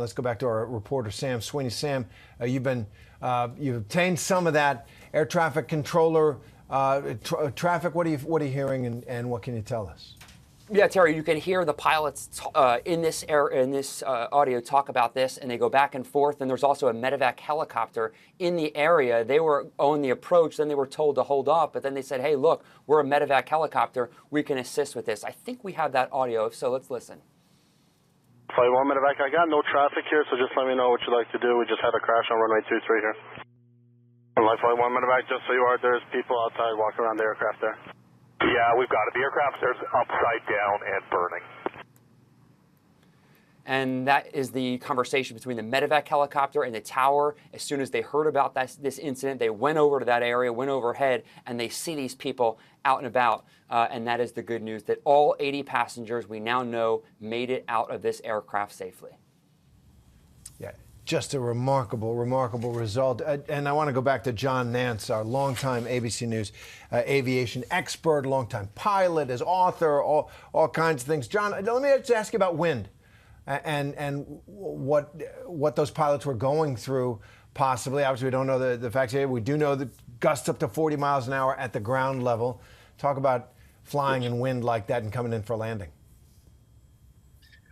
Let's go back to our reporter, Sam Sweeney. Sam, you've obtained some of that air traffic controller traffic. What are you hearing, and what can you tell us? Yeah, Terry, you can hear the pilots in this audio talk about this, and they go back and forth. And there's also a medevac helicopter in the area. They were on the approach, then they were told to hold off, but then they said, "Hey, look, we're a medevac helicopter. We can assist with this." I think we have that audio. If so, let's listen. Flight 1 medevac, I got no traffic here, so just let me know what you'd like to do. We just had a crash on runway 23 here. Flight 1 medevac, just so you are, there's people outside walking around the aircraft there. Yeah, we've got it. The aircraft there's upside down and burning. And that is the conversation between the medevac helicopter and the tower. As soon as they heard about this incident, they went over to that area, went overhead, and they see these people out and about. And that is the good news, that all 80 passengers, we now know, made it out of this aircraft safely. Yeah, just a remarkable result. And I want to go back to John Nance, our longtime ABC News aviation expert, longtime pilot, as author, all kinds of things. John, let me just ask you about wind and what those pilots were going through, possibly. Obviously, we don't know the facts here. We do know that gusts up to 40 miles an hour at the ground level. Talk about flying in wind like that and coming in for landing.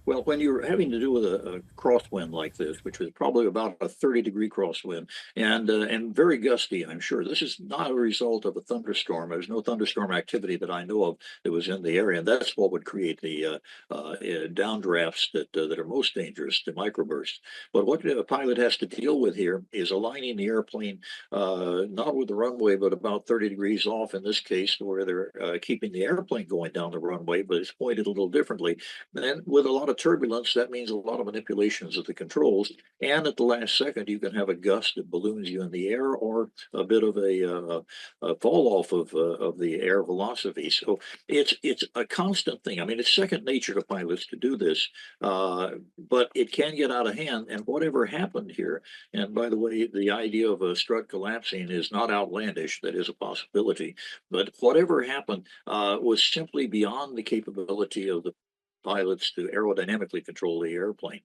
Well, when you're having to do with a crosswind like this, which was probably about a 30-degree crosswind, and very gusty, I'm sure, this is not a result of a thunderstorm. There's no thunderstorm activity that I know of that was in the area, and that's what would create the downdrafts that are most dangerous, the microbursts. But what a pilot has to deal with here is aligning the airplane not with the runway, but about 30 degrees off in this case, where they're keeping the airplane going down the runway, but it's pointed a little differently. And with a lot of turbulence, that means a lot of manipulations of the controls, and at the last second you can have a gust that balloons you in the air, or a bit of a fall off of the air velocity. So it's a constant thing. I mean, it's second nature to pilots to do this, but it can get out of hand. And whatever happened here, and by the way, the idea of a strut collapsing is not outlandish. That is a possibility, but whatever happened was simply beyond the capability of the pilots to aerodynamically control the airplane.